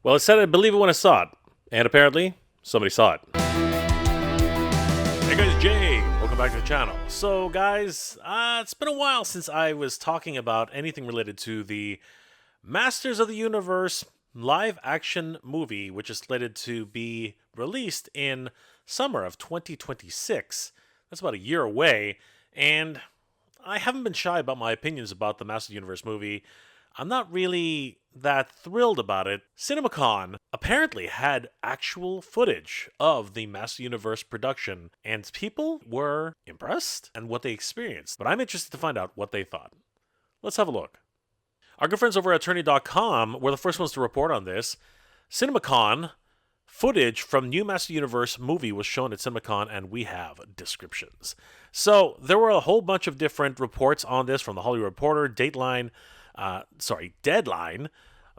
Well, I said I believe it when I saw it. And apparently, somebody saw it. Hey guys, Jay. Welcome back to the channel. So guys, it's been a while since I was talking about anything related to the Masters of the Universe live action movie, which is slated to be released in summer of 2026. That's about a year away. And I haven't been shy about my opinions about the Masters of the Universe movie. I'm not really that thrilled about it. CinemaCon apparently had actual footage of the Masters of the Universe production, and people were impressed and what they experienced. But I'm interested to find out what they thought. Let's have a look. Our good friends over at attorney.com were the first ones to report on this. CinemaCon footage from new Masters of the Universe movie was shown at CinemaCon, and we have descriptions. So there were a whole bunch of different reports on this from the Hollywood Reporter, Deadline,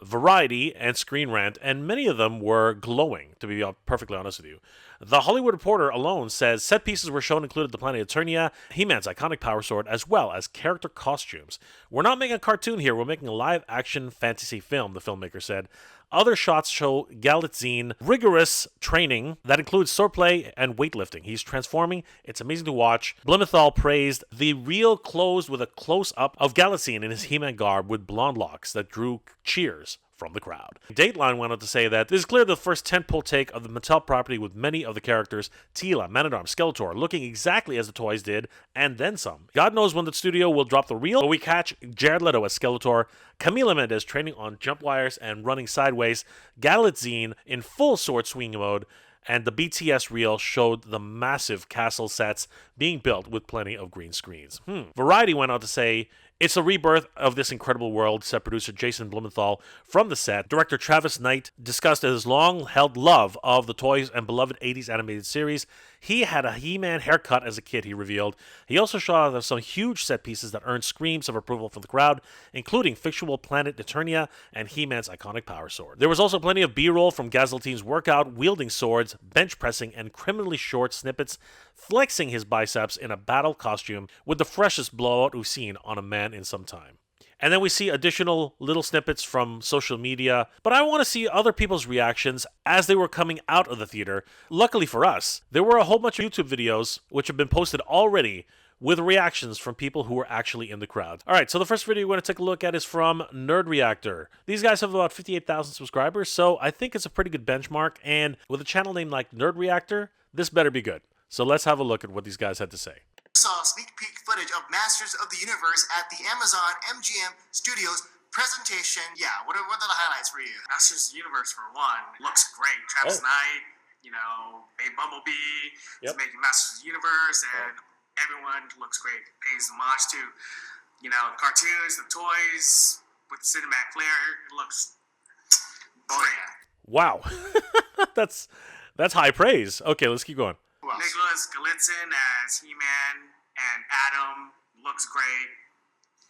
Variety, and Screen Rant, and many of them were glowing, to be perfectly honest with you. The Hollywood Reporter alone says set pieces were shown included the planet Eternia, He-Man's iconic power sword, as well as character costumes. We're not making a cartoon here, we're making a live-action fantasy film, the filmmaker said. Other shots show Galitzine rigorous training that includes swordplay and weightlifting. He's transforming. It's amazing to watch. Blumenthal praised the real clothes with a close-up of Galitzine in his He-Man garb with blonde locks that drew cheers from the crowd. Dateline went on to say that this is clearly the first tentpole take of the Mattel property, with many of the characters, Teela, Man-at-Arms, Skeletor, looking exactly as the toys did, and then some. God knows when the studio will drop the reel, but we catch Jared Leto as Skeletor, Camila Mendes training on jump wires and running sideways, Galitzine in full sword swinging mode, and the BTS reel showed the massive castle sets being built with plenty of green screens. Variety went on to say, it's a rebirth of this incredible world, said producer Jason Blumenthal from the set. Director Travis Knight discussed his long-held love of the toys and beloved 80s animated series. He had a He-Man haircut as a kid, he revealed. He also shot some huge set pieces that earned screams of approval from the crowd, including fictional planet Eternia and He-Man's iconic power sword. There was also plenty of B-roll from Gazaltine's workout, wielding swords, bench pressing, and criminally short snippets, flexing his biceps in a battle costume with the freshest blowout we've seen on a man in some time. And then we see additional little snippets from social media, but I want to see other people's reactions as they were coming out of the theater. Luckily for us, there were a whole bunch of YouTube videos which have been posted already with reactions from people who were actually in the crowd. Alright, so the first video we're going to take a look at is from Nerd Reactor. These guys have about 58,000 subscribers, so I think it's a pretty good benchmark, and with a channel name like Nerd Reactor, this better be good. So let's have a look at what these guys had to say. Saw sneak peek footage of Masters of the Universe at the Amazon MGM Studios presentation. Yeah, what are the highlights for you? Masters of the Universe, for one, looks great. Travis Knight, made Bumblebee, is making Masters of the Universe, and everyone looks great. Pays homage to, the cartoons, the toys, with the cinematic flair. It looks great. Wow. That's high praise. Okay, let's keep going. Nicholas Galitzine as He-Man and Adam looks great.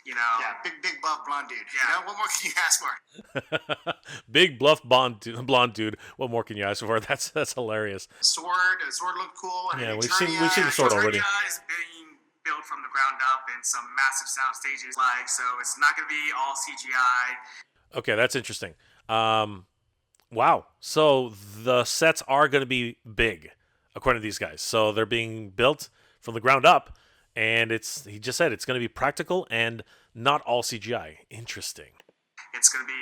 Yeah, big buff blonde dude. Yeah. What more can you ask for? Big bluff blonde dude. What more can you ask for? That's hilarious. The sword looked cool. And yeah, we've seen the sword already. Eternia is being built from the ground up in some massive sound stages, so it's not going to be all CGI. Okay, that's interesting. Wow. So the sets are going to be big, according to these guys. So they're being built from the ground up, and he just said it's going to be practical and not all CGI. Interesting. It's going to be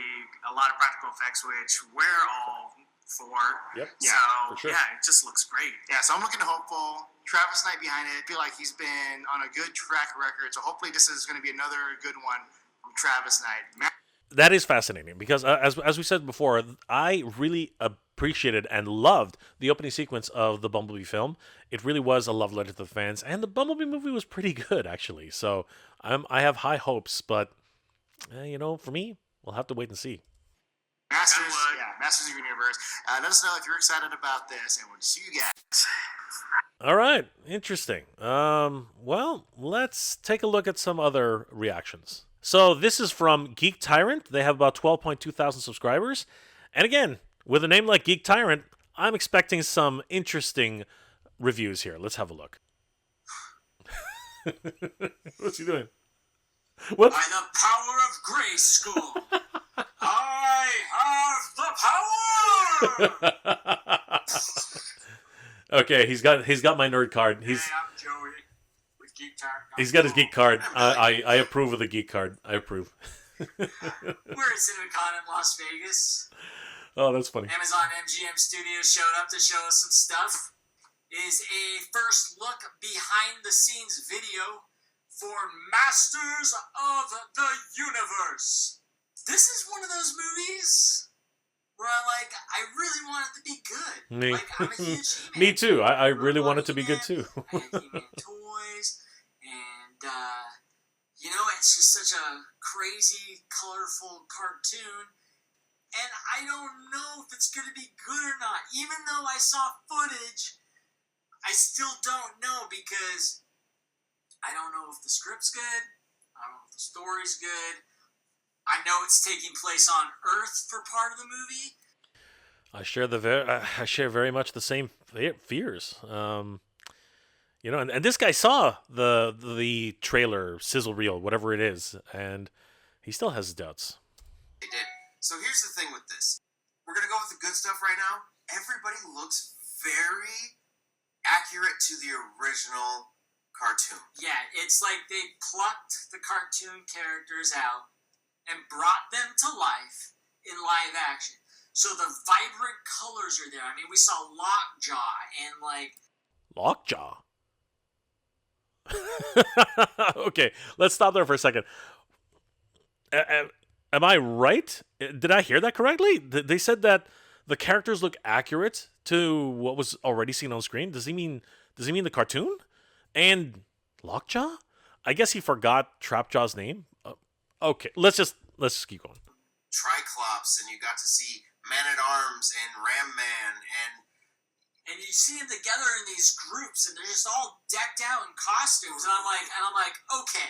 a lot of practical effects, which we're all for. Yep. So, for sure. yeah, it just looks great. Yeah, so I'm looking hopeful. Travis Knight behind it. I feel like he's been on a good track record, so hopefully this is going to be another good one from Travis Knight. That is fascinating because, as we said before, I really appreciated and loved the opening sequence of the Bumblebee film. It really was a love letter to the fans, and the Bumblebee movie was pretty good, actually. So I have high hopes, but, for me, we'll have to wait and see. Masters of the Universe. Let us know if you're excited about this, and we'll see you guys. All right, interesting. Well, let's take a look at some other reactions. So this is from Geek Tyrant. They have about 12.2 thousand subscribers. And again, with a name like Geek Tyrant, I'm expecting some interesting reviews here. Let's have a look. What's he doing? What? By the power of Grayskull, I have the power Okay, he's got my nerd card. I'm Joey with Geek Tyrant. He's got his geek card. I approve of the geek card. I approve. We're at CinemaCon in Las Vegas. Oh, that's funny. Amazon MGM Studios showed up to show us some stuff. It is a first look behind the scenes video for Masters of the Universe. This is one of those movies where I really want it to be good. Me. Like, I'm a huge He-Man. Me too. I really want it to be good too. I had He-Man toys, and it's just such a crazy, colorful cartoon. And I don't know if it's going to be good or not. Even though I saw footage, I still don't know because I don't know if the script's good. I don't know if the story's good. I know it's taking place on Earth for part of the movie. I share very much the same fears. And this guy saw the trailer, sizzle reel, whatever it is, and he still has his doubts. They did. So here's the thing with this. We're going to go with the good stuff right now. Everybody looks very accurate to the original cartoon. Yeah, it's like they plucked the cartoon characters out and brought them to life in live action. So the vibrant colors are there. I mean, we saw Lockjaw and Lockjaw? Okay, let's stop there for a second. Am I right? Did I hear that correctly? They said that the characters look accurate to what was already seen on screen. Does he mean the cartoon? And Lockjaw? I guess he forgot Trapjaw's name. Okay, let's just keep going. Tri-Klops, and you got to see Man-at-Arms and Ram-Man, and you see them together in these groups, and they're just all decked out in costumes. And I'm like, okay,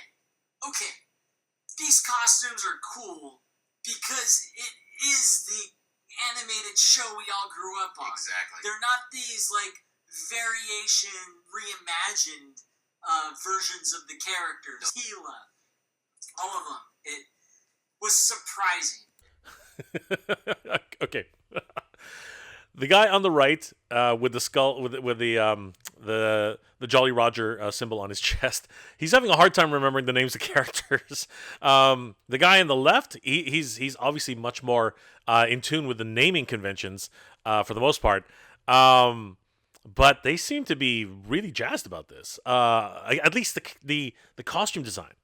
these costumes are cool because it is the animated show we all grew up on. Exactly. They're not these variation, reimagined versions of the characters. Teela, all of them. It was surprising. Okay. The guy on the right, with the skull, with the Jolly Roger symbol on his chest, he's having a hard time remembering the names of characters. The guy on the left, he's obviously much more in tune with the naming conventions for the most part. But they seem to be really jazzed about this. At least the costume design.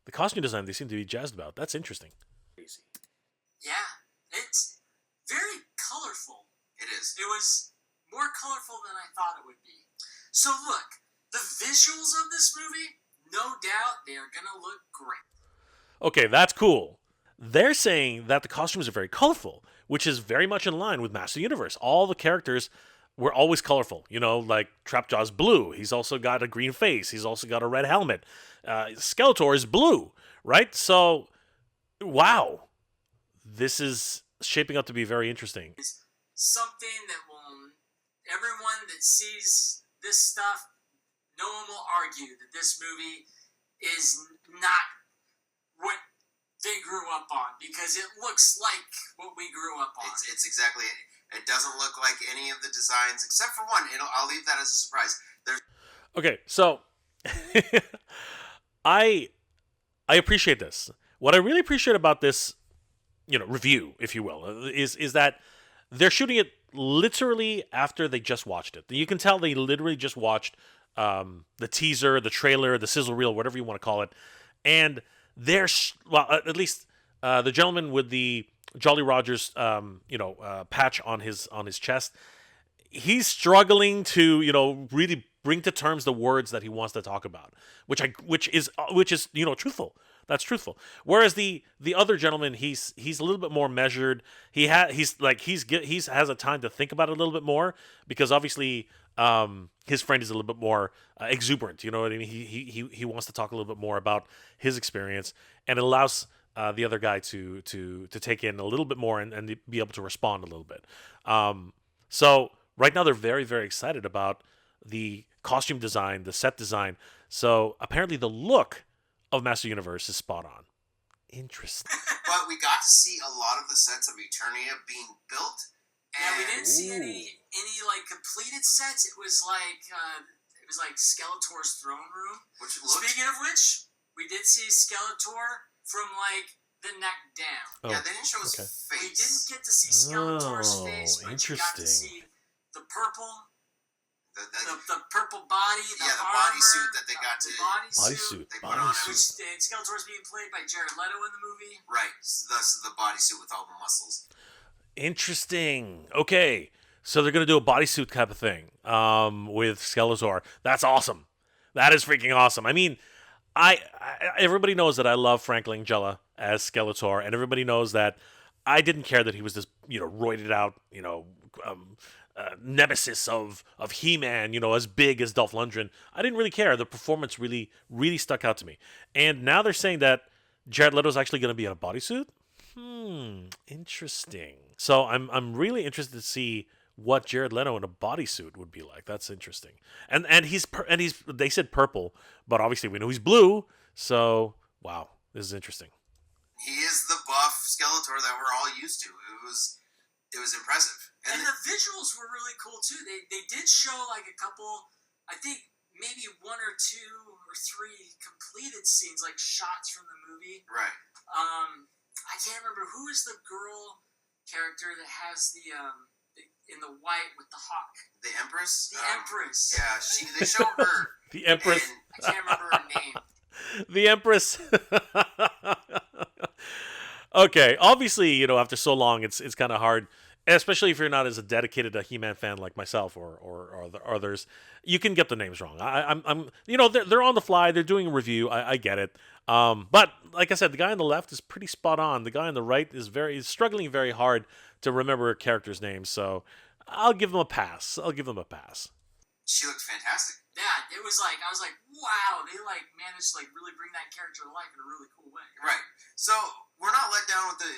The costume design they seem to be jazzed about. That's interesting. Yeah, it's very colorful. It is. It was more colorful than I thought it would be. So look, the visuals of this movie, no doubt, they are going to look great. Okay, that's cool. They're saying that the costumes are very colorful, which is very much in line with Master of the Universe. All the characters were always colorful. Like Trapjaw's blue. He's also got a green face. He's also got a red helmet. Skeletor is blue, right? So, wow. This is shaping up to be very interesting. It's something that everyone that sees this stuff, no one will argue that this movie is not what they grew up on, because it looks like what we grew up on. It's exactly it. It doesn't look like any of the designs, except for one. I'll leave that as a surprise. Okay, so I appreciate this. What I really appreciate about this, review, if you will, is that they're shooting it literally after they just watched it. You can tell they literally just watched the teaser, the trailer, the sizzle reel, whatever you want to call it, and they're at least the gentleman with the Jolly Rogers patch on his chest, he's struggling to really bring to terms the words that he wants to talk about, which is truthful. That's truthful. Whereas the other gentleman, he's a little bit more measured. He has a time to think about it a little bit more, because obviously his friend is a little bit more exuberant. You know what I mean? He wants to talk a little bit more about his experience, and it allows the other guy to take in a little bit more and be able to respond a little bit. So right now they're very, very excited about the costume design, the set design. So apparently the look of Master Universe is spot on. Interesting. But we got to see a lot of the sets of Eternia being built. Yeah, we didn't didn't see any like completed sets. It was like Skeletor's throne room. Speaking of which, we did see Skeletor from like the neck down. Oh. Yeah, they didn't show his face. We didn't get to see Skeletor's face, but you got to see the purple. The purple body, the bodysuit that they got to... Bodysuit. And Skeletor's being played by Jared Leto in the movie. Right, thus the bodysuit with all the muscles. Interesting. Okay, so they're going to do a bodysuit type of thing with Skeletor. That's awesome. That is freaking awesome. I mean, everybody knows that I love Frank Langella as Skeletor, and everybody knows that I didn't care that he was this, roided out, nemesis of He-Man, as big as Dolph Lundgren. I didn't really care. The performance really, really stuck out to me. And now they're saying that Jared Leto's actually going to be in a bodysuit. Interesting. So I'm really interested to see what Jared Leto in a bodysuit would be like. That's interesting. And he's they said purple, but obviously we know he's blue. So wow, this is interesting. He is the buff Skeletor that we're all used to. It was impressive. And the visuals were really cool, too. They did show, like, a couple, I think maybe 1 or 2 or 3 completed scenes, like, shots from the movie. Right. I can't remember. Who is the girl character that has in the white with the hawk? The Empress? The Empress. Yeah, they show her. The Empress. I can't remember her name. The Empress. Okay, obviously, after so long, it's kind of hard. Especially if you're not as a dedicated He-Man fan like myself or the others, you can get the names wrong. I'm they're on the fly. They're doing a review. I get it. But like I said, the guy on the left is pretty spot on. The guy on the right is struggling very hard to remember characters' names. So I'll give them a pass. She looked fantastic. Yeah, it was like, I was like, wow, they like managed to like really bring that character to life in a really cool way. Right. So we're not let down with the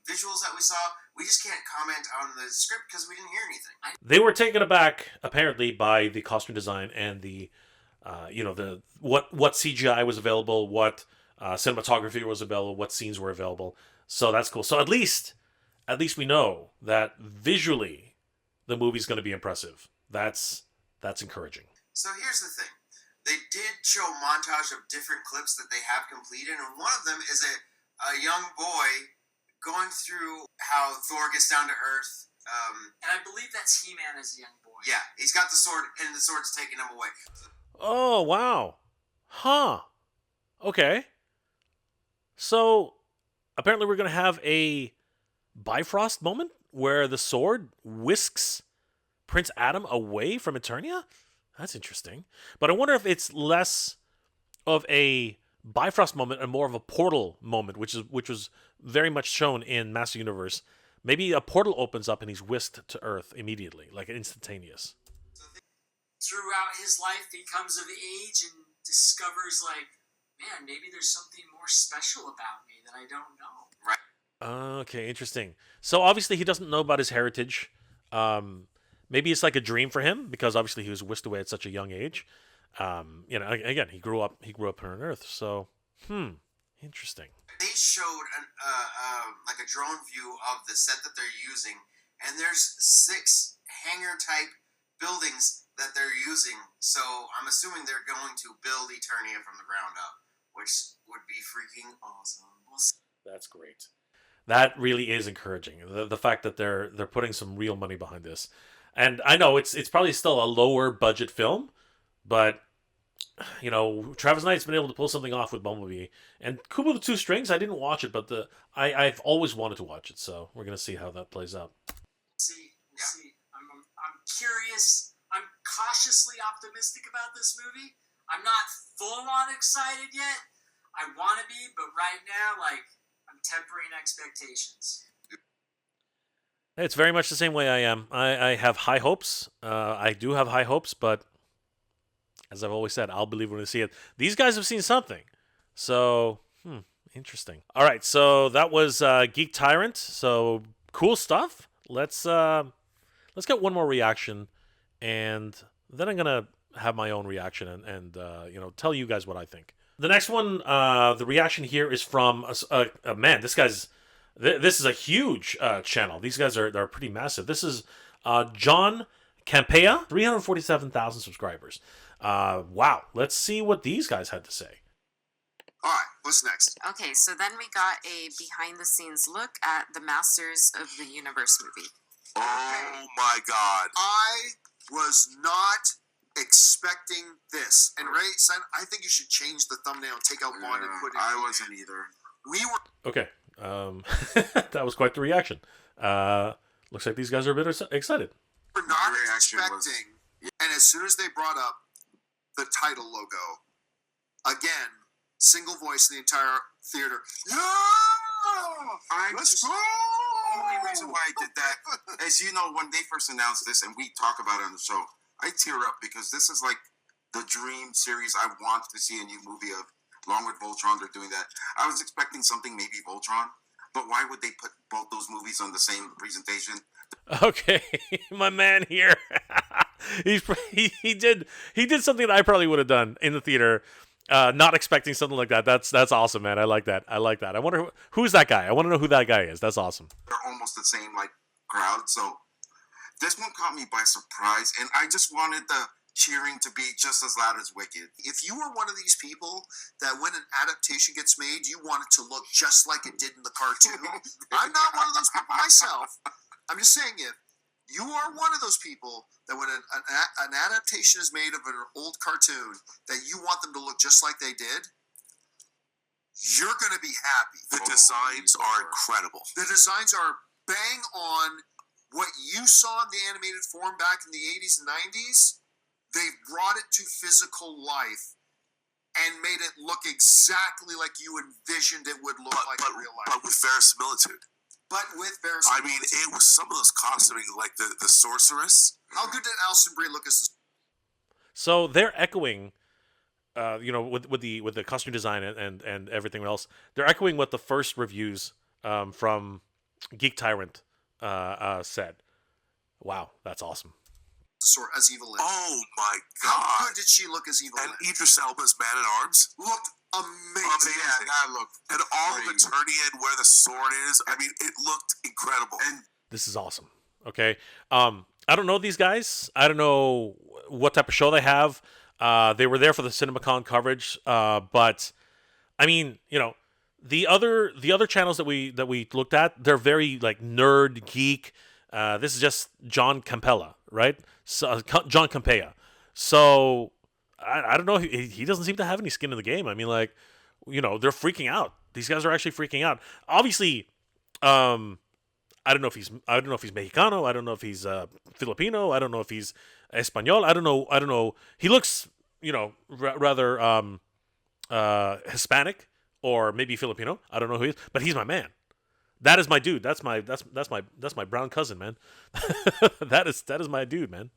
visuals that we saw. We just can't comment on the script because we didn't hear anything. They were taken aback apparently by the costume design and the what CGI was available, what cinematography was available, what scenes were available. So that's cool. So at least we know that visually the movie's going to be impressive. That's encouraging. So here's the thing. They did show a montage of different clips that they have completed, and one of them is a young boy going through how Thor gets down to Earth. And I believe that's He-Man as a young boy. Yeah, he's got the sword, and the sword's taking him away. Oh, wow. Huh. Okay. So, apparently we're going to have a Bifrost moment where the sword whisks Prince Adam away from Eternia? That's interesting. But I wonder if it's less of a Bifrost moment and more of a portal moment, which was very much shown in Master Universe. Maybe a portal opens up and he's whisked to Earth immediately, like instantaneous. Throughout his life, he comes of age and discovers, like, man, maybe there's something more special about me that I don't know. Right. Okay, interesting. So obviously he doesn't know about his heritage. Maybe it's like a dream for him because obviously he was whisked away at such a young age. Again, he grew up on Earth. So, interesting. They showed like a drone view of the set that they're using, and there's 6 hangar type buildings that they're using. So I'm assuming they're going to build Eternia from the ground up, which would be freaking awesome. That's great. That really is encouraging. The fact that they're putting some real money behind this. And I know it's probably still a lower budget film, but Travis Knight's been able to pull something off with Bumblebee. And Kubo the Two Strings, I didn't watch it, but I've always wanted to watch it, so we're gonna see how that plays out. See. I'm curious. I'm cautiously optimistic about this movie. I'm not full on excited yet. I want to be, but right now, I'm tempering expectations. It's very much the same way I am. I have high hopes. I do have high hopes, but as I've always said, I'll believe when I see it. These guys have seen something. So, interesting. All right, so that was Geek Tyrant. So, cool stuff. Let's get one more reaction, and then I'm going to have my own reaction and tell you guys what I think. The next one, the reaction here is from a man. This guy's This is a huge channel. These guys are pretty massive. This is John Campea, 347,000 subscribers. Wow. Let's see what these guys had to say. All right, what's next? Okay, so then we got a behind-the-scenes look at the Masters of the Universe movie. Oh my God! I was not expecting this. And Ray, son, I think you should change the thumbnail and take out Bond and put it. I wasn't either. We were. Okay. That was quite the reaction. Looks like these guys are a bit excited. We're not My reaction expecting. And as soon as they brought up the title logo, again, single voice in the entire theater. Yeah! Let's go! The only reason why I did that is, you know, when they first announced this, and we talk about it on the show, I tear up because this is like the dream series I want to see a new movie of. Along with Voltron, they're doing that. I was expecting something maybe Voltron, but why would they put both those movies on the same presentation? Okay, my man here. he did something that I probably would have done in the theater. Not expecting something like that. That's awesome, man. I like that. I wonder who's that guy. I want to know who that guy is. That's awesome. They're almost the same like crowd, so this one caught me by surprise, and I just wanted the cheering to be just as loud as Wicked. If you were one of these people that when an adaptation gets made, you want it to look just like it did in the cartoon, I'm not one of those people myself. I'm just saying, if you are one of those people that when an adaptation is made of an old cartoon, that you want them to look just like they did, you're going to be happy. The designs are incredible. The designs are bang on what you saw in the animated form back in the 80s and 90s. They've brought it to physical life and made it look exactly like you envisioned it would look like in real life. But with verisimilitude. I mean, it was some of those costuming, like the Sorceress. How good did Alison Brie look as this? So they're echoing, with the costume design and everything else. They're echoing what the first reviews from Geek Tyrant said. Wow, that's awesome. As Evil-Lyn. Oh my God! How good did she look as Evil-Lyn? And Idris Elba's Man-at-Arms looked amazing. Yeah, that looked. And all of Eternia, where the sword is. I mean, it looked incredible. And this is awesome. Okay, I don't know these guys. I don't know what type of show they have. They were there for the CinemaCon coverage, but I mean, the other channels that we looked at, they're very like nerd geek. This is just John Campea, right? So, John Campea. So I don't know. He doesn't seem to have any skin in the game. I mean, like, they're freaking out. These guys are actually freaking out. Obviously, I don't know if he's Mexicano. I don't know if he's Filipino. I don't know if he's Espanol. I don't know. He looks, rather Hispanic or maybe Filipino. I don't know who he is, but he's my man. That is my dude. That's my brown cousin, man. that is my dude, man.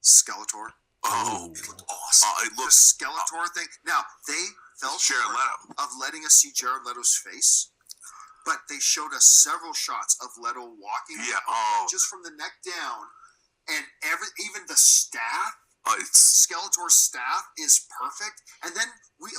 Skeletor. Oh, it looked awesome. It looks the Skeletor thing. Now they fell short of letting us see Jared Leto's face, but they showed us several shots of Leto walking. Yeah. Just from the neck down, and even the staff. Skeletor's staff is perfect. And then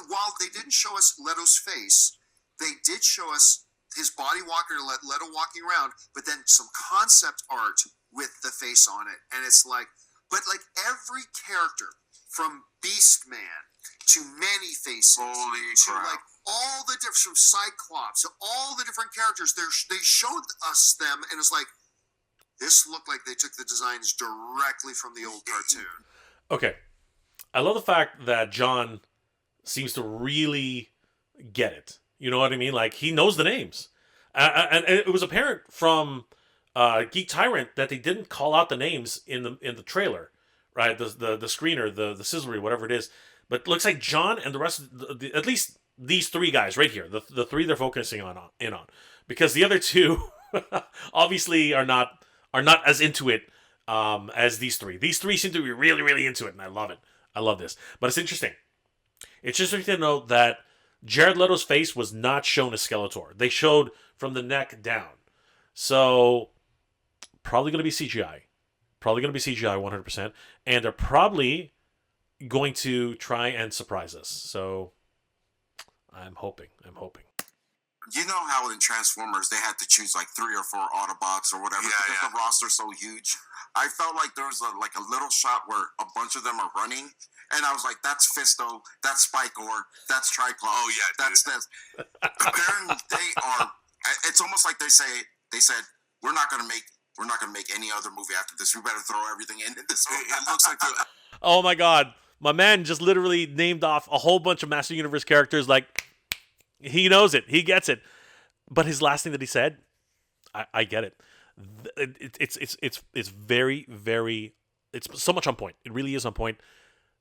while they didn't show us Leto's face, they did show us his body walking, Leto walking around, but then some concept art with the face on it. And it's like, but like every character from Beastman to Many Faces to like all the different, from Cyclops to all the different characters, they showed us them, and it's like, this looked like they took the designs directly from the old cartoon. Okay. I love the fact that John seems to really get it. You know what I mean? Like, he knows the names. And it was apparent from Geek Tyrant that they didn't call out the names in the trailer, right? The screener, the Sizzle, whatever it is. But it looks like John and the rest of at least these three guys right here, the three they're focusing on, because the other two obviously are not as into it as these three. These three seem to be really, really into it, and I love it. I love this. But it's interesting. It's interesting to note that Jared Leto's face was not shown as Skeletor. They showed from the neck down. So, probably going to be CGI. Probably going to be CGI 100%. And they're probably going to try and surprise us. So, I'm hoping. You know how in Transformers they had to choose like 3 or 4 Autobots or whatever because the roster's so huge. I felt like there was a little shot where a bunch of them are running, and I was like, "That's Fisto, that's Spikor, that's Tri-Klops, oh yeah, that's this." Apparently, they are. It's almost like they said, "We're not gonna make any other movie after this. We better throw everything in this movie." It looks like Oh my God, my man just literally named off a whole bunch of Master Universe characters. Like, he knows it, he gets it. But his last thing that he said, I get it. It's very, very, it's so much on point. It really is on point.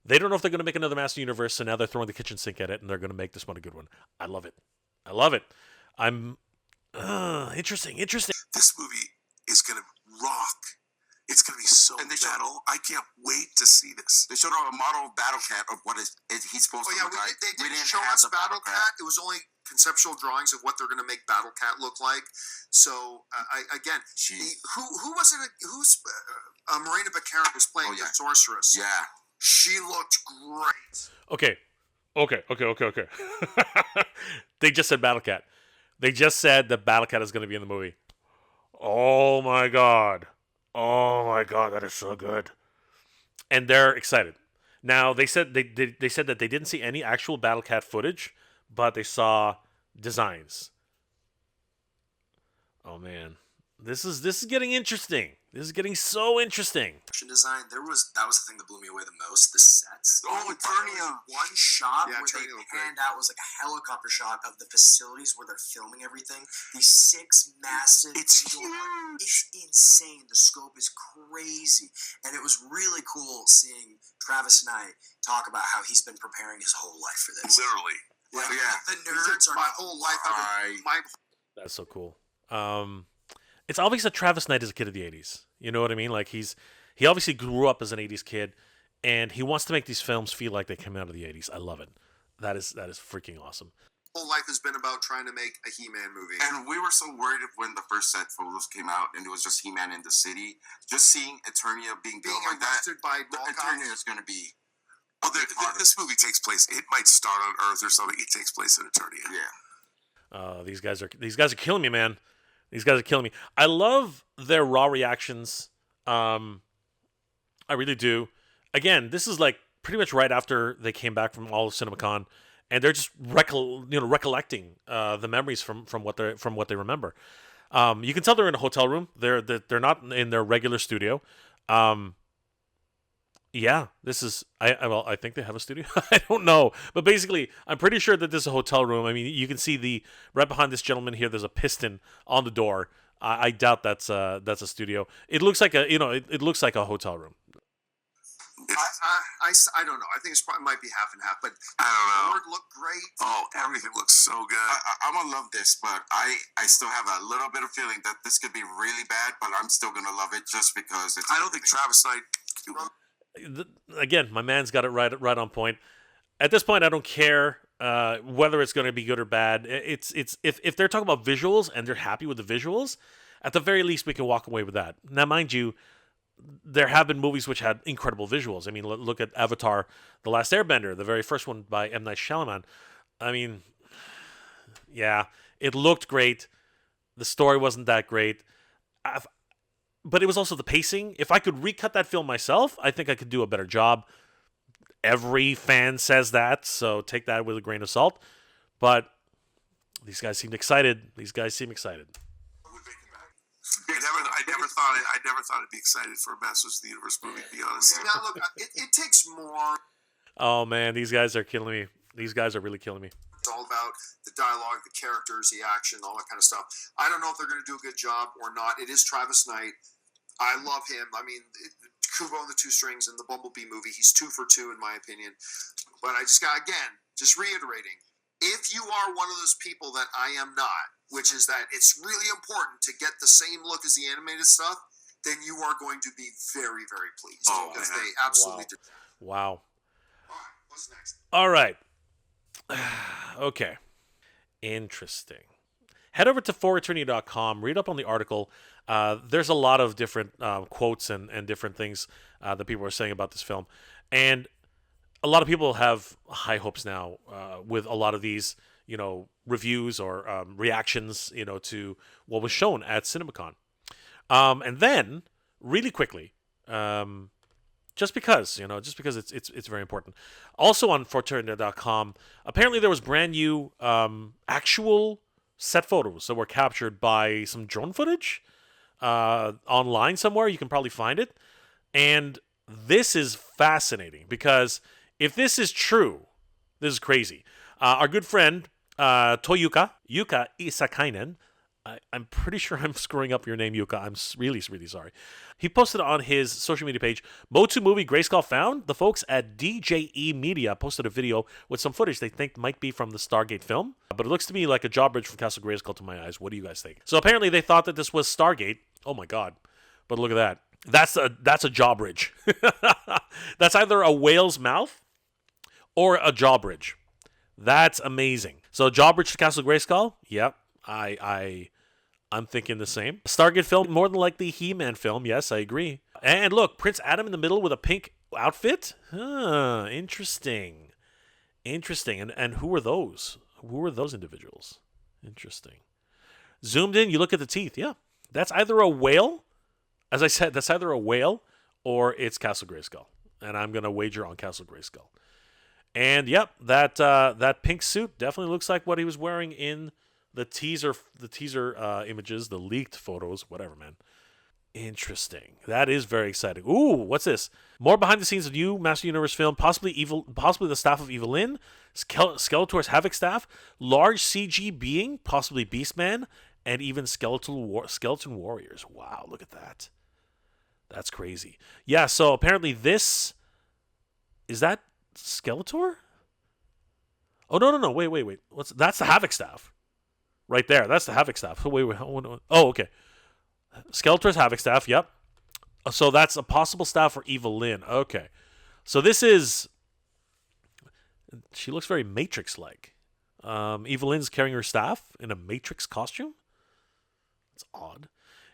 They don't know if they're going to make another Master Universe, so now they're throwing the kitchen sink at it, and they're going to make this one a good one. I love it. I love it. I'm interesting. this movie is going to rock. It's going to be so metal. I can't wait to see this. They showed a model of Battle Cat of what he's supposed to look like. They didn't show us Battle Cat. It was only conceptual drawings of what they're going to make Battle Cat look like. So, who was it? Who's Morena Baccarin was playing the Sorceress. Yeah. She looked great. Okay. They just said Battle Cat. They just said that Battle Cat is going to be in the movie. Oh my God, that is so good. And they're excited. Now, they said they said that they didn't see any actual Battle Cat footage, but they saw designs. Oh man. This is getting interesting. This is getting so interesting. Design. That was the thing that blew me away the most. The sets. Eternia. One shot where they panned out was like a helicopter shot of the facilities where they're filming everything. These 6 massive. It's huge. It's insane. The scope is crazy, and it was really cool seeing Travis Knight talk about how he's been preparing his whole life for this. Literally. The nerds are my whole life. That's so cool. It's obvious that Travis Knight is a kid of the 80s. You know what I mean? Like, he obviously grew up as an 80s kid, and he wants to make these films feel like they came out of the 80s. I love it. That is freaking awesome. Whole life has been about trying to make a He-Man movie. And we were so worried when the first set photos came out and it was just He-Man in the city. Just seeing Eternia being built like that, by Eternia is going to be... Oh, this movie takes place... It might start on Earth or something. It takes place in Eternia. Yeah. These guys are killing me, man. These guys are killing me. I love their raw reactions. I really do. Again, this is like pretty much right after they came back from all of CinemaCon, and they're just recollecting the memories from what they remember. You can tell they're in a hotel room. They're not in their regular studio. Yeah, this is. I think they have a studio. I don't know, but basically, I'm pretty sure that this is a hotel room. I mean, you can see right behind this gentleman here. There's a piston on the door. I doubt that's a studio. It looks like it looks like a hotel room. I don't know. I think it might be half and half, but I don't know. The word looked great. Oh, everything looks so good. I'm gonna love this, but I still have a little bit of feeling that this could be really bad, but I'm still gonna love it just because it's. I don't think Travis Knight. Again, my man's got it right on point. At this point, I don't care whether it's going to be good or bad. It's if they're talking about visuals and they're happy with the visuals, at the very least we can walk away with that. Now, mind you, there have been movies which had incredible visuals. I mean, look at Avatar: The Last Airbender, the very first one by M. Night Shyamalan. I mean, yeah, it looked great. The story wasn't that great. But it was also the pacing. If I could recut that film myself, I think I could do a better job. Every fan says that, so take that with a grain of salt. But these guys seem excited. I never thought I'd be excited for a Masters of the Universe movie, to be honest. Now, look, it takes more. Oh, man, these guys are killing me. These guys are really killing me. It's all about the dialogue, the characters, the action, all that kind of stuff. I don't know if they're going to do a good job or not. It is Travis Knight. I love him. I mean, Kubo and the Two Strings and the Bumblebee movie, he's 2 for 2 in my opinion. But I just reiterating, if you are one of those people that I am not, which is that it's really important to get the same look as the animated stuff, then you are going to be very, very pleased. Because they absolutely did. Wow. All right, what's next? All right. Okay. Interesting. Head over to foreternia.com, read up on the article. There's a lot of different quotes and different things that people are saying about this film. And a lot of people have high hopes now with a lot of these, reviews or reactions, to what was shown at CinemaCon. And then, really quickly, just because it's very important. Also on Fortuna.com, apparently there was brand new actual set photos that were captured by some drone footage online somewhere. You can probably find it. And this is fascinating because if this is true, this is crazy. Our good friend, Yuka Isakainen, I'm pretty sure I'm screwing up your name, Yuka. I'm really, really sorry. He posted on his social media page, MOTU movie Grayskull found. The folks at DJE Media posted a video with some footage they think might be from the Stargate film. But it looks to me like a drawbridge from Castle Grayskull to my eyes. What do you guys think? So apparently they thought that this was Stargate. Oh my God. But look at that. That's a drawbridge. That's either a whale's mouth or a drawbridge. That's amazing. So drawbridge to Castle Grayskull? Yep. I'm thinking the same. Stargate film, more than likely He-Man film. Yes, I agree. And look, Prince Adam in the middle with a pink outfit. Interesting. And who were those? Who were those individuals? Interesting. Zoomed in, you look at the teeth. Yeah, that's either a whale. As I said, that's either a whale or it's Castle Grayskull. And I'm gonna wager on Castle Grayskull. And yep, that pink suit definitely looks like what he was wearing in the teaser images, the leaked photos, whatever, man. Interesting. That is very exciting. Ooh, what's this? More behind the scenes of new Master Universe film, possibly the staff of Evil-Lyn, Skeletor's Havoc staff, large CG being, possibly Beastman, and even skeleton warriors. Wow, look at that. That's crazy. Yeah, so apparently is that Skeletor? Oh, no. Wait. That's the Havoc staff. Right there. That's the Havoc staff. Wait. Oh, okay. Skeletor's Havoc staff. Yep. So that's a possible staff for Evil-Lyn. Okay. So this is... She looks very Matrix-like. Evil-Lyn's carrying her staff in a Matrix costume. It's odd.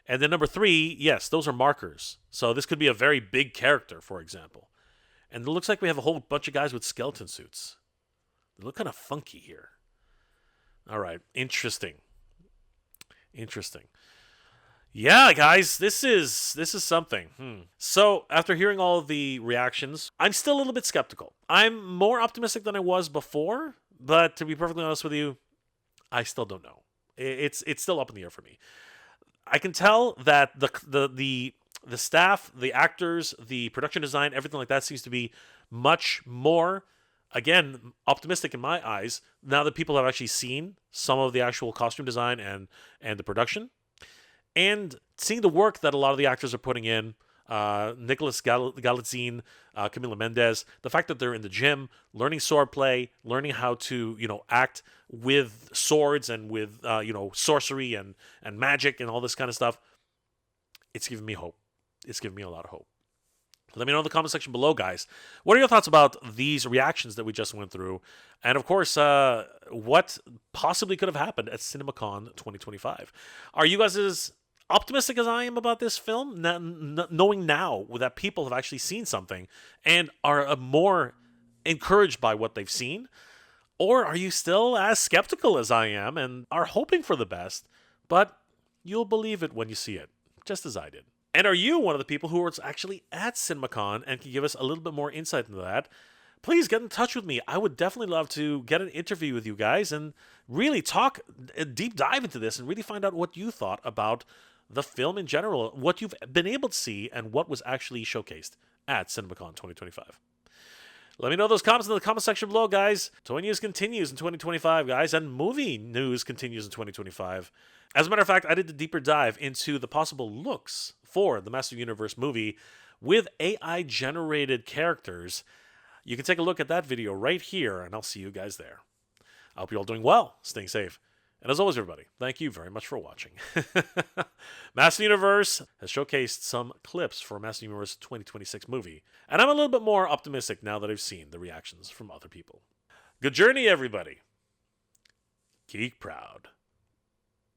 And then number 3, yes, those are markers. So this could be a very big character, for example. And it looks like we have a whole bunch of guys with skeleton suits. They look kind of funky here. All right. Interesting. Yeah, guys, this is something. So, after hearing all of the reactions, I'm still a little bit skeptical. I'm more optimistic than I was before, but to be perfectly honest with you, I still don't know. It's still up in the air for me. I can tell that the staff, the actors, the production design, everything like that seems to be much more, again, optimistic in my eyes, now that people have actually seen some of the actual costume design and the production. And seeing the work that a lot of the actors are putting in, Nicholas Galitzine, Camila Mendes, the fact that they're in the gym, learning sword play, learning how to, act with swords and with, sorcery and magic and all this kind of stuff, it's giving me hope. It's giving me a lot of hope. Let me know in the comment section below, guys. What are your thoughts about these reactions that we just went through? And, of course, what possibly could have happened at CinemaCon 2025? Are you guys as optimistic as I am about this film, knowing now that people have actually seen something and are more encouraged by what they've seen? Or are you still as skeptical as I am and are hoping for the best, but you'll believe it when you see it, just as I did? And are you one of the people who was actually at CinemaCon and can give us a little bit more insight into that? Please get in touch with me. I would definitely love to get an interview with you guys and really talk a deep dive into this and really find out what you thought about the film in general, what you've been able to see, and what was actually showcased at CinemaCon 2025. Let me know those comments in the comment section below, guys. Toy news continues in 2025, guys, and movie news continues in 2025. As a matter of fact, I did a deeper dive into the possible looks for the Master Universe movie with AI-generated characters. You can take a look at that video right here, and I'll see you guys there. I hope you're all doing well, staying safe. And as always, everybody, thank you very much for watching. Master Universe has showcased some clips for Master Universe 2026 movie, and I'm a little bit more optimistic now that I've seen the reactions from other people. Good journey, everybody. Geek proud.